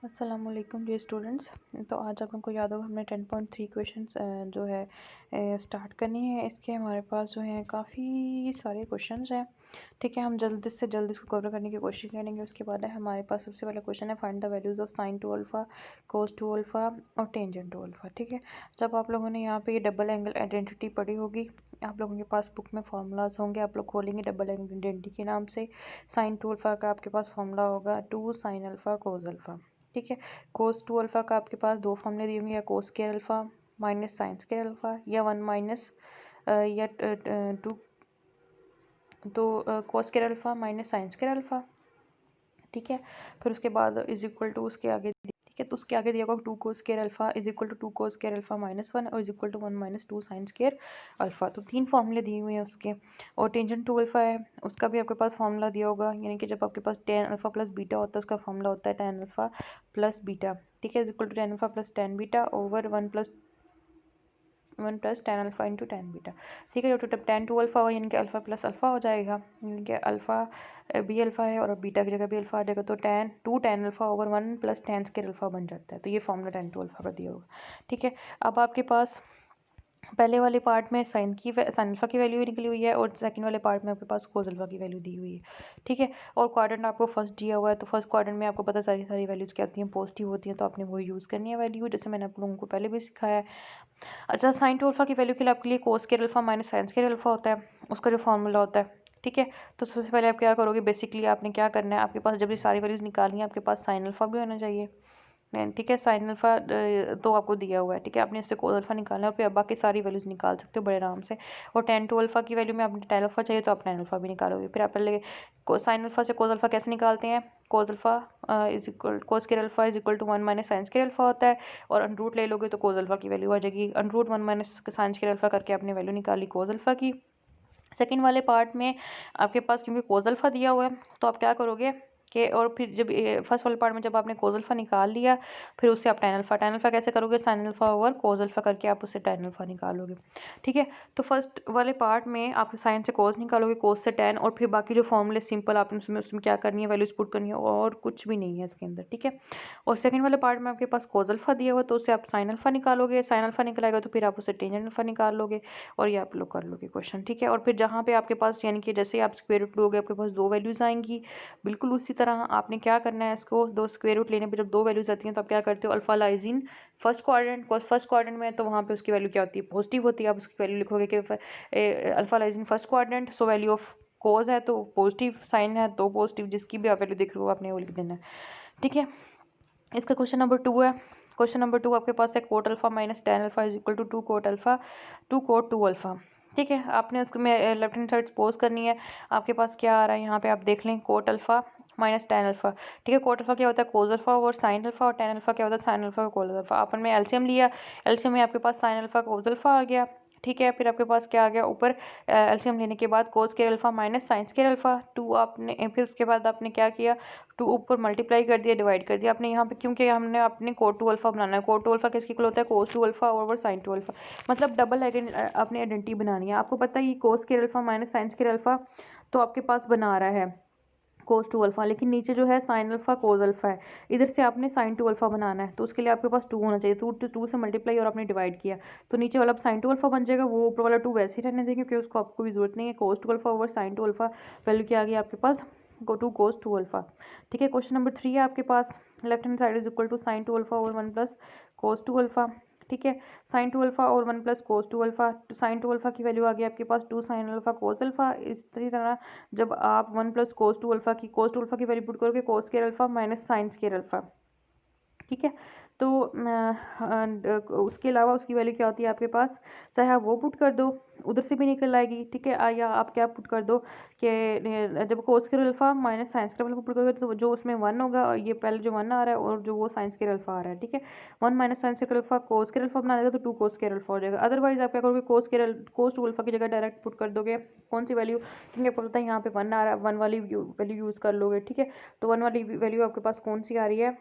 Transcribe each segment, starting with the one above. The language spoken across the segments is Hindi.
अस्सलामुअलैकुम डियर स्टूडेंट्स। तो आज आप लोगों को याद होगा हमने 10.3 क्वेश्चंस जो है स्टार्ट करनी है। इसके हमारे पास जो है काफ़ी सारे क्वेश्चंस हैं। ठीक है, हम जल्दी से जल्दी इसको कवर करने की कोशिश करेंगे। उसके बाद है हमारे पास सबसे पहला क्वेश्चन है find the values of sine two alpha, cos two alpha और टेंजेंट टू अल्फ़ा। ठीक है, जब आप लोगों ने यहाँ पे ये डबल एंगल आइडेंटिटी पढ़ी होगी, आप लोगों के पास बुक में फार्मूलाज होंगे, आप लोग खोलेंगे डबल एंगल आइडेंटिटी के नाम से। साइन टू अल्फ़ा का आपके पास फार्मूला होगा 2 साइन अल्फ़ा कोस अल्फ़ा। ठीक है, कोस टू अल्फ़ा का आपके पास दो फॉर्मूले दिए होंगे, या कोस square alpha minus sine square alpha, या 1 माइनस या 2, तो कोस square alpha minus sine square alpha. ठीक है, फिर उसके बाद इज इक्वल टू उसके आगे, ठीक है, तो उसके आगे दिया होगा 2 cos square alpha is equal to 2 cos square alpha minus 1 और is equal to 1 minus 2 sine square alpha. तो 3 फॉर्मूले दिए हुए हैं उसके। और टेंजेंट टू अल्फ़ा है, उसका भी आपके पास फॉर्मूला दिया होगा, यानी कि जब आपके पास टेन अल्फ़ा प्लस बीटा होता है, उसका फॉर्मूला होता है टेन अल्फ़ा प्लस बीटा। ठीक है, is equal to tan alpha plus tan beta over 1 plus tan alpha into tan beta. ठीक है, जो टेन टू अल्फ़ा हो यानी कि अल्फ़ा प्लस अल्फ़ा हो जाएगा, यानी कि अल्फ़ा बी अल्फ़ा है और बीटा की जगह भी अल्फ़ा आ जाएगा, तो tan alpha over 1 plus ten square alpha बन जाता है। तो ये फॉर्मूला टेन टू अल्फ़ा का दिया होगा। ठीक है, अब आपके पास पहले वाले पार्ट में साइन अल्फ़ा की वैल्यू निकली हुई है और सेकंड वाले पार्ट में आपके पास कोस अल्फ़ा की वैल्यू दी हुई है। ठीक है, और क्वाड्रेंट आपको फर्स्ट दिया हुआ है, तो फर्स्ट क्वाड्रेंट में आपको पता सारी सारी वैल्यूज़ क्या आती हैं, पॉजिटिव होती हैं, तो आपने वही यूज़ करनी है वैल्यू, जैसे मैंने आप लोगों को पहले भी सिखाया है। अच्छा, साइन टू अल्फ़ा की वैल्यू के लिए आपके लिए कोस square alpha minus sine square alpha होता है, उसका जो फॉर्मूला होता है। ठीक है, तो सबसे पहले आप क्या करोगे, बेसिकली आपने क्या करना है, आपके पास जब ये सारी वैल्यूज़ निकालनी है, आपके पास साइन अल्फ़ा भी होना चाहिए। ठीक है, साइन अल्फ़ा तो आपको दिया हुआ है। ठीक है, आपने इससे कोस अल्फ़ा निकालना है और फिर बाकी सारी वैल्यूज़ निकाल सकते हो बड़े आराम से। और टेन टू अल्फ़ा की वैल्यू में आपने टेन अल्फ़ा चाहिए तो आप टेन अल्फ़ा भी निकालोगे। फिर आप पहले साइन अल्फ़ा से कोस अल्फ़ा कैसे निकालते हैं, cos alpha is equal cos square alpha is equal to 1 minus sine square alpha होता है, और अंडरूट ले लोगे तो कोस अल्फ़ा की वैल्यू आ जाएगी। Under root 1 minus sine square alpha करके आपने वैल्यू निकाली कोस अल्फ़ा की। सेकंड वाले पार्ट में आपके पास क्योंकि कोस अल्फ़ा दिया हुआ है, तो आप क्या करोगे कि, और फिर जब फर्स्ट वाले पार्ट में जब आपने कोस अल्फ़ा निकाल लिया, फिर उससे आप टेन अल्फ़ा कैसे करोगे, sine alpha over cos alpha करके आप उससे टेन अल्फ़ा निकालोगे। ठीक है, तो फर्स्ट वाले पार्ट में आप साइन से कोस निकालोगे, कोस से टेन, और फिर बाकी जो फॉर्मूले सिंपल आपने उसमें क्या करनी है, वैल्यूज पुट करनी है, और कुछ भी नहीं है इसके अंदर। ठीक है, और सेकंड वाले पार्ट में आपके पास कोस अल्फ़ा दिया हुआ, तो उससे आप साइन अल्फ़ा निकालोगे, साइन अल्फ़ा निकलाएगा तो फिर आप उससे टेंजेंट अल्फ़ा निकाल लोगे, और ये आप लोग कर लोगे क्वेश्चन। ठीक है, और फिर जहाँ पे आपके पास यानी कि जैसे आप स्क्वायर रूट लोगे, आपके पास दो वैल्यूज़ आएंगी, बिल्कुल उसी तरह आपने क्या करना है, इसको दो स्क्वायर रूट लेने पे जब दो वैल्यूज़ आती हैं तो आप क्या करते हो, alpha lies in first quadrant में, तो वहाँ पे उसकी वैल्यू क्या होती है, पॉजिटिव होती है। आप उसकी वैल्यू लिखोगे कि alpha lies in first quadrant, so value of cos है तो पॉजिटिव, साइन है तो पॉजिटिव, जिसकी भी आप वैल्यू देख रहे हो आपने वो लिख देना है। ठीक है, इसका क्वेश्चन नंबर 2 है। क्वेश्चन नंबर 2 आपके पास है cot alpha minus tan alpha is equal to two cot alpha two cot two alpha. ठीक है, आपने उसको में लेफ्ट हैंड साइड सपोज करनी है। आपके पास क्या आ रहा है यहाँ पे, आप देख लें, coat alpha minus tan alpha. ठीक है, कोट अल्फा क्या होता है, कोस अल्फा और साइन अल्फा, और टेन अल्फा क्या होता है, साइन अल्फा कोस अल्फा। अपन में एलसीएम लिया, एलसीएम में आपके पास साइन अल्फा कोस अल्फा आ गया। ठीक है, फिर आपके पास क्या आ गया, ऊपर एलसीएम लेने के बाद कोस square alpha minus sine square alpha two, आपने फिर उसके बाद आपने क्या किया, टू ऊपर मल्टीप्लाई कर दिया, डिवाइड कर दिया आपने यहाँ पे, क्योंकि हमने अपने कोट टू अल्फा बनाना है। कोट टू अल्फा किसकी इक्वल होता है, cos two alpha over sine two alpha, मतलब डबल अपनी आइडेंटिटी बनानी है। आपको पता है कि cos square alpha minus sine square alpha तो आपके पास बना रहा है कोस टू अल्फा, लेकिन नीचे जो है साइन अल्फा कोस अल्फा है, इधर से आपने साइन टू अल्फा बनाना है, तो उसके लिए आपके पास टू होना चाहिए। टू से मल्टीप्लाई और आपने डिवाइड किया, तो नीचे वाला साइन टू अल्फा बन जाएगा, वो ऊपर वाला टू वैसे ही रहने देंगे क्योंकि उसको आपको भी जरूरत नहीं है। Cos two alpha over sine two alpha, value क्या आ गई आपके पास, टू कोस टू अल्फा। ठीक है, क्वेश्चन नंबर 3 है आपके पास, left hand side is equal to sine two alpha over 1 plus cos two alpha. ठीक है, साइन टू अल्फा और 1 plus cos two alpha, sine two alpha की वैल्यू आ गई आपके पास 2 साइन अल्फा कोस अल्फा। इसी तरह जब आप 1 प्लस कोस टू अल्फा की वैल्यू पुट करोगे, कोस square alpha minus sine square alpha. ठीक है, तो उसके अलावा उसकी वैल्यू क्या होती है आपके पास, चाहे आप वो पुट कर दो, उधर से भी निकल आएगी। ठीक है, या आप क्या पुट कर दो कि जब कोस square alpha minus sine square alpha put करोगे तो जो उसमें 1 होगा, और ये पहले जो 1 आ रहा है और जो वो साइन स्क्वायर अल्फा आ रहा है। ठीक है, 1 माइनस साइन स्क्वायर अल्फा कोस स्क्वायर अल्फा बना देगा तो 2 कोस स्क्वायर अल्फा हो जाएगा। अदरवाइज आप क्या करोगे, कोस टू अल्फा की जगह डायरेक्ट पुट कर दोगे कौन सी वैल्यू, क्योंकि आपको पता है यहाँ पे 1 आ रहा है, 1 वाली वैल्यू यूज़ कर लोगे। ठीक है, तो 1 वाली वैल्यू आपके पास कौन सी आ रही है,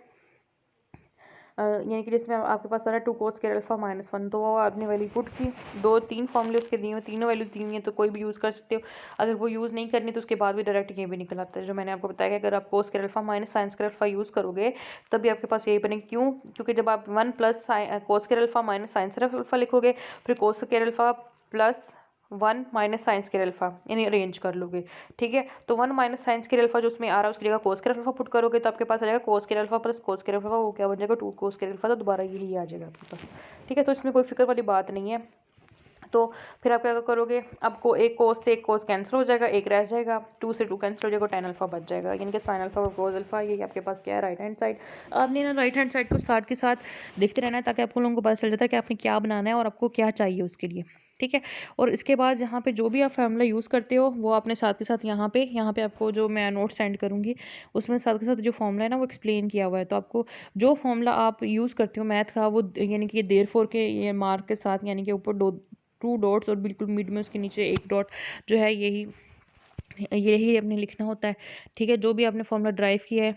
यानी कि जिसमें आपके पास आ रहा है 2 cos स्क्वायर अल्फा माइनस 1, तो वो आपने वैल्यू पुट की। 2-3 फॉर्मूले उसके दिए हुए, तीनों वैल्यूज दी हुई हैं, तो कोई भी यूज़ कर सकते हो। अगर वो यूज़ नहीं करनी तो उसके बाद भी डायरेक्ट ये भी निकल आता है जो मैंने आपको बताया कि अगर आप cos square alpha minus sine square alpha use करोगे तभी आपके पास यही बनेगा। क्यों? क्योंकि जब आप 1 plus cos square alpha minus sine square alpha लिखोगे, फिर cos square alpha plus 1 minus sine square alpha यानी अरेंज कर लोगे। ठीक है, तो 1 माइनस साइन स्क्वायर अल्फा जो उसमें आ रहा है उसकी जगह cos स्क्वायर अल्फा पुट करोगे तो आपके पास आ जाएगा cos square alpha plus cos square alpha, वो क्या बन जाएगा 2 cos स्क्वायर अल्फा, तो दोबारा यही आ जाएगा आपके पास। ठीक है, तो इसमें कोई फिक्र वाली बात नहीं है। तो फिर आप क्या करोगे, आपको एक कोस से एक कोस कैंसिल हो जाएगा, एक रह जाएगा, 2 से 2 कैंसिल हो जाएगा, tan अल्फा बच जाएगा, यानी कि sin अल्फा और cos अल्फा ये आपके पास क्या है राइट हैंड साइड। आपने ना राइट हैंड साइड को साथ के साथ देखते रहना है ताकि आपको लोगों को पता चल जाता है कि आपने क्या बनाना है और आपको क्या चाहिए उसके लिए। ठीक है, और इसके बाद यहाँ पे जो भी आप फार्मूला यूज़ करते हो वो आपने साथ के साथ यहाँ पे आपको जो मैं नोट सेंड करूँगी उसमें साथ के साथ जो फार्मूला है ना वो एक्सप्लेन किया हुआ है। तो आपको जो फार्मूला आप यूज़ करते हो मैथ का वो यानी कि ये देयरफॉर के ये मार्क के साथ यानी कि ऊपर 2 डॉट्स और बिल्कुल मिड में उसके नीचे एक डॉट जो है यही अपने लिखना होता है। ठीक है, जो भी आपने फार्मूला ड्राइव किया है,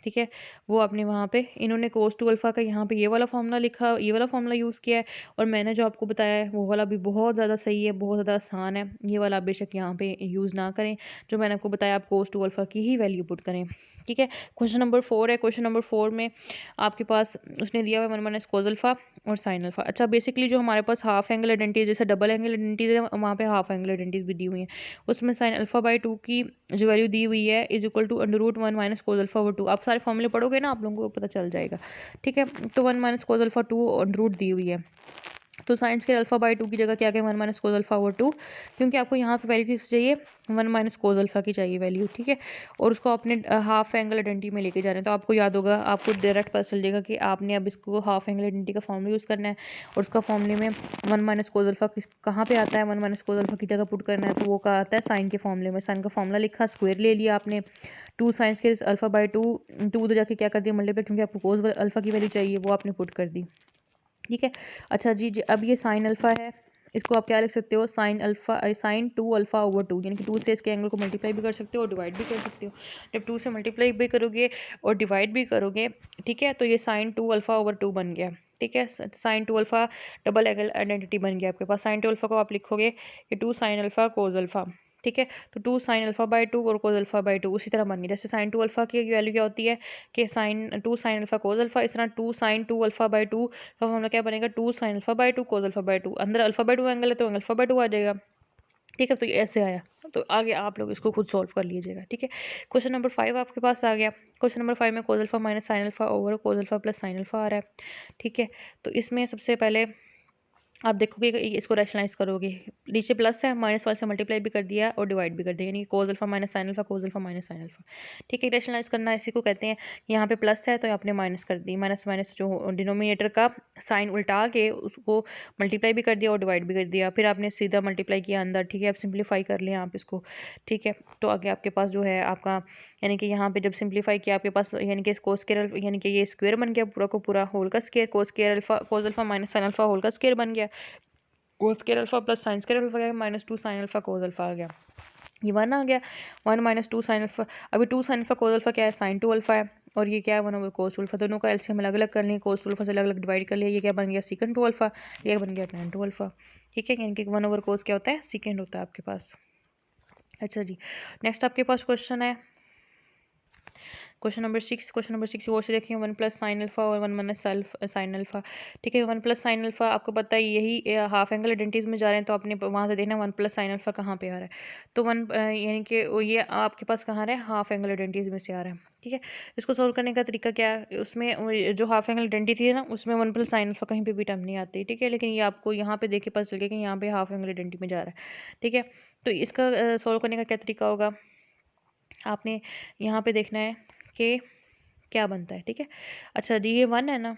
ठीक है, वो आपने वहाँ पे इन्होंने cos 2 अल्फ़ा का यहाँ पे ये वाला फार्मूला लिखा, ये वाला फार्मूला यूज़ किया है, और मैंने जो आपको बताया है वो वाला भी बहुत ज़्यादा सही है, बहुत ज़्यादा आसान है। ये वाला आप बेशक यहाँ पे यूज़ ना करें, जो मैंने आपको बताया आप cos 2 अल्फ़ा की ही वैल्यू पुट करें। ठीक है, क्वेश्चन नंबर 4 है। क्वेश्चन नंबर 4 में आपके पास उसने दिया हुआ है 1 माइनस cos अल्फ़ा और sin अल्फ़ा। अच्छा, बेसिकली जो हमारे पास हाफ एंगल आइडेंटिटी जैसे डबल एंगल आइडेंटिटीज है वहाँ पे हाफ एंगल आइडेंटिटीज भी दी हुई हैं। उसमें sin अल्फ़ा बाई 2 की जो वैल्यू दी हुई है is equal to under root 1 minus cos alpha over 2। आप सारे फॉर्मूले पढ़ोगे ना आप लोगों को पता चल जाएगा। ठीक है, तो 1 minus cos alpha 2 under root दी हुई है, तो साइन स्क्वायर अल्फा बाई 2 की जगह क्या क्या 1 माइनस कोस अल्फा ओवर 2, क्योंकि आपको यहाँ पे वैल्यू किस चाहिए 1 माइनस कोस अल्फा की चाहिए वैल्यू। ठीक है, और उसको अपने हाफ एंगल आइडेंटिटी में लेके जा रहे हैं, तो आपको याद होगा, आपको डायरेक्ट पता चल जाएगा कि आपने अब इसको हाफ एंगल आइडेंटिटी का फॉर्मूला यूज़ करना है, और उसका फॉर्मूले में 1 माइनस कोस अल्फा किस कहाँ पे आता है, 1 माइनस कोस अल्फा की जगह पुट करना है, तो वो कहाँ आता है साइन के फॉर्मूले में। साइन का फॉर्मूला लिखा, स्क्वायर ले लिया आपने, 2 साइंस के अल्फा बाई 2 तो जाके क्या कर दिया मल्टीप्लाई, क्योंकि आपको कोस अल्फा की वैल्यू चाहिए वो आपने पुट कर दी। ठीक है, अच्छा जी, अब ये साइन अल्फ़ा है, इसको आप क्या लिख सकते हो sine alpha sine 2 alpha over 2, यानी कि 2 से इसके एंगल को मल्टीप्लाई भी कर सकते हो और डिवाइड भी कर सकते हो। जब 2 से मल्टीप्लाई भी करोगे और डिवाइड भी करोगे, ठीक है, तो ये साइन 2 अल्फ़ा ओवर 2 बन गया। ठीक है, sine 2 alpha double angle identity बन गया आपके पास। साइन 2 अल्फ़ा को आप लिखोगे कि 2 साइन अल्फ़ा कोस अल्फ़ा। ठीक है, तो 2 साइन अल्फ़ा बाई 2 और कोस अल्फ़ा बाई 2 उसी तरह बन गया। जैसे साइन 2 अल्फ़ा की वैल्यू क्या होती है कि sine 2 sine alpha cos alpha, इस तरह 2 साइन 2 अल्फ़ा बाई 2 तो हमारा क्या बनेगा 2 sine alpha by 2 cos alpha by 2, अंदर अल्फा बाई 2 एंगल है तो अल्फा बाई 2 आ जाएगा। ठीक है, तो ये ऐसे आया, तो आगे आप लोग इसको खुद सॉल्व कर लीजिएगा। ठीक है, क्वेश्चन नंबर 5 आपके पास आ गया। क्वेश्चन नंबर 5 में cos alpha minus sine alpha over cos alpha plus sine alpha आ रहा है। ठीक है, तो इसमें सबसे पहले आप देखोगे कि इसको रैशनलाइज़ करोगे, नीचे प्लस है माइनस वाले से मल्टीप्लाई भी कर दिया और डिवाइड भी कर दिया, यानी कोस alpha minus sine alpha cos alpha minus sine alpha. ठीक है, रैशनलाइज़ करना इसी को कहते हैं। यहाँ पे प्लस है तो आपने माइनस कर दी, माइनस माइनस जो डिनोमिनेटर का साइन उल्टा के उसको मल्टीप्लाई भी कर दिया और डिवाइड भी कर दिया, फिर आपने सीधा मल्टीप्लाई किया अंदर। ठीक है, आप सिंप्लीफाई कर लें आप इसको। ठीक है, तो आगे आपके पास जो है आपका यानी कि यहाँ पे जब सिंप्लीफाई किया आपके पास यानी कि कोस स्क्वायर यानी कि ये स्क्वायर बन गया पूरा को पूरा होल का square, cos square alpha cos alpha minus sine alpha whole का स्क्वायर बन गया, cos square alpha plus sine square alpha गया minus 2 sine alpha cos alpha आ गया, ये 1 आ गया। 1 माइनस 2 साइन अल्फा, अभी 2 साइन अल्फा कोस अल्फा क्या है साइन 2 अल्फा है, और ये क्या है 1 ओवर कोस 2 अल्फा। दोनों का एलसीएम अलग अलग कर लें, कोस 2 अल्फा से अलग अलग डिवाइड कर लिया, ये क्या बन गया सीकेंड 2 अल्फा, ये बन गया tan 2 अल्फा। ठीक है, यानी कि 1 ओवर कोस क्या होता है सीकेंड होता है आपके पास। अच्छा जी, नेक्स्ट आपके पास क्वेश्चन है क्वेश्चन नंबर 6। क्वेश्चन नंबर 6 और से देखें 1 प्लस साइन अल्फा और 1 माइनस साइन अल्फा। ठीक है, 1 प्लस साइन अल्फा आपको पता है यही हाफ एंगल आइडेंटिटीज में जा रहे हैं, तो आपने वहाँ से देखना 1 प्लस साइन अल्फा कहाँ पे आ रहा है, तो 1 यानी कि ये आपके पास कहाँ आ रहा है हाफ एंगल आइडेंटिटीज में से आ रहा है। ठीक है, इसको सोल्व करने का तरीका क्या है, उसमें जो हाफ एंगल आइडेंटिटी है ना उसमें 1 प्लस साइन अल्फा कहीं पे भी टर्म नहीं आती। ठीक है, लेकिन ये आपको यहाँ पे देख के पता चल गया कि यहाँ पे हाफ एंगल आइडेंटिटी में जा रहा है। ठीक है, तो इसका सोल्व करने का क्या तरीका होगा, आपने यहाँ पे देखना है कि क्या बनता है। ठीक है, अच्छा जी, ये 1 है ना,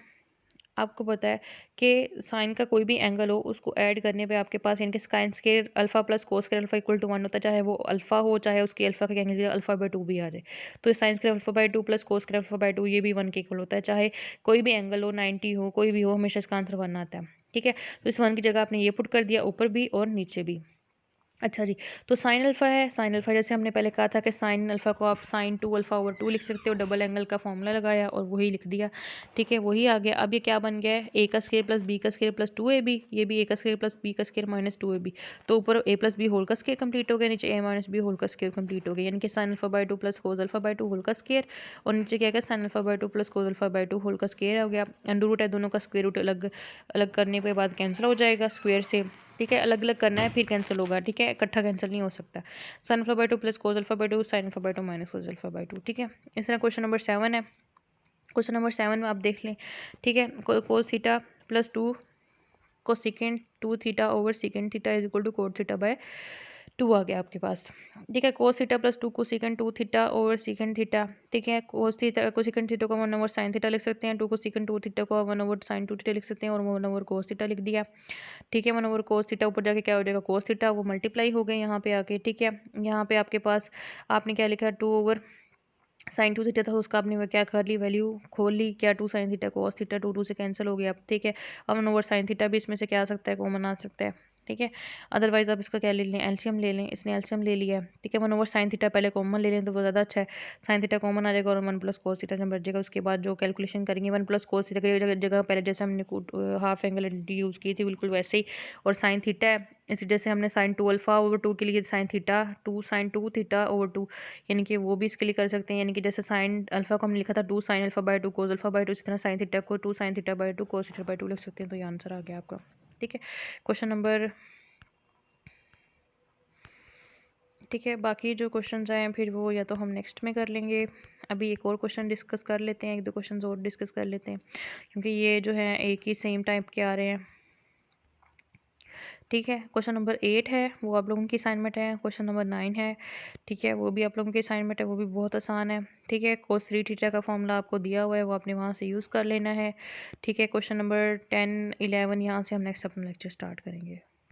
आपको पता है कि साइन का कोई भी एंगल हो उसको ऐड करने पे आपके पास इनके sine square alpha plus cos square alpha equal to 1 होता है, चाहे वो अल्फा हो चाहे उसकी अल्फा का एंगल अल्फा बाई 2 भी आ जाए, तो sign square alpha by 2 plus cos square alpha by 2 ये भी 1 के इक्वल होता है, चाहे कोई भी एंगल हो 90 हो कोई भी हो, हमेशा इसका आंसर 1 आता है। ठीक है, तो इस 1 की जगह आपने ये पुट कर दिया ऊपर भी और नीचे भी। अच्छा जी, तो साइन अल्फ़ा है, साइन अल्फ़ा जैसे हमने पहले कहा था कि साइन अल्फ़ा को आप साइन 2 अल्फ़ा ओवर 2 लिख सकते हो, डबल एंगल का फ़ॉर्मूला लगाया और वही लिख दिया, ठीक है? वही आ गया। अब ये क्या बन गया है, ए का स्क्वायर प्लस बी का स्क्वायर प्लस 2ab, ये भी ए का स्क्वायर प्लस बी का स्क्वायर माइनस 2ab। तो ऊपर a प्लस बी होल का स्क्वायर कंप्लीट हो गया, नीचे a माइनस बी होल का स्क्वायर कंप्लीट हो गया, यानी कि sine alpha by 2 plus cos alpha by 2 whole का स्क्वायर, और नीचे क्या गया, sine alpha by 2 plus cos alpha by 2 whole का स्क्वायर हो गया। अंडर रूट है, दोनों का स्क्वायर रूट अलग अलग करने के बाद कैंसिल हो जाएगा स्क्वायर से, ठीक है? अलग अलग करना है फिर कैंसिल होगा, ठीक है? इकट्ठा कैंसिल नहीं हो सकता। Sine alpha by 2 plus cos alpha by 2 sine alpha by 2 minus cos alpha by 2, ठीक है? इस तरह क्वेश्चन नंबर 7 है। क्वेश्चन नंबर 7 में आप देख लें, ठीक है? Cos theta plus 2 cosecant 2 theta over secant theta is equal to cot theta by 2 आ गया आपके पास, ठीक है? Cos theta plus 2 cosecant 2 theta over secant theta, ठीक है? कोस थीटा कोसेकेंड थीटा को 1 ओवर साइन थीटा लिख सकते हैं, 2 कोसेकेंड 2 थीटा को 1 ओवर साइन 2 थीटा लिख सकते हैं और 1 ओवर कोस थीटा लिख दिया, ठीक है? 1 ओवर कोस थीटा ऊपर जाके क्या हो जाएगा, कोस थीटा, वो मल्टीप्लाई हो गए यहाँ पे आके, ठीक है? यहाँ पे आपके पास आपने क्या लिखा, 2 ओवर साइन 2 थीटा था, उसका आपने वो क्या कर ली, वैल्यू खोल ली, क्या 2 साइन थीटा कोस थीटा 2 2 से कैंसिल हो गया, ठीक है? अब 1 ओवर साइन थीटा भी इसमें से क्या आ सकता है, कॉमन आ सकता है, ठीक है? अदरवाइज आप इसका क्या ले लें, एलसीएम ले लें, इसने एलसीएम ले लिया है, ठीक है? 1 ओवर साइन थीटा पहले कॉमन ले लें तो वो ज़्यादा अच्छा है, साइन थीटा कॉमन आ जाएगा और 1 प्लस कोस थीटा जब बच जाएगा, उसके बाद जो कैलकुलेशन करेंगे 1 प्लस कोस थीटा की जगह पहले जैसे हमने हाफ एंगल यूज़ की थी बिल्कुल वैसे ही, और साइन थीटा है, इसी जैसे हमने साइन 2 अल्फ़ा ओवर 2 के लिए sine theta 2 sine 2 theta over 2, यानी कि वो भी इसके लिए कर सकते हैं, यानी कि जैसे साइन अल्फ़ा को हमने लिखा था 2 sine alpha by 2 cos alpha by 2, इसी तरह साइन थीटा को 2 sine theta by 2 cos theta by 2 लिख सकते हैं, तो ये आंसर आ गया आपका, ठीक है? क्वेश्चन नंबर, ठीक है? बाकी जो क्वेश्चंस आए हैं फिर वो या तो हम नेक्स्ट में कर लेंगे, अभी एक और क्वेश्चन डिस्कस कर लेते हैं, 1 2 क्वेश्चंस और डिस्कस कर लेते हैं, क्योंकि ये जो है एक ही सेम टाइप के आ रहे हैं, ठीक है? क्वेश्चन नंबर 8 है, वो आप लोगों की असाइनमेंट है, क्वेश्चन नंबर 9 है, ठीक है? वो भी आप लोगों की असाइनमेंट है, वो भी बहुत आसान है, ठीक है? कोस 3 थीटा का फॉर्मूला आपको दिया हुआ है, वो आपने वहाँ से यूज़ कर लेना है, ठीक है? क्वेश्चन नंबर 10 11 यहाँ से हम नेक्स्ट अपना लेक्चर स्टार्ट करेंगे।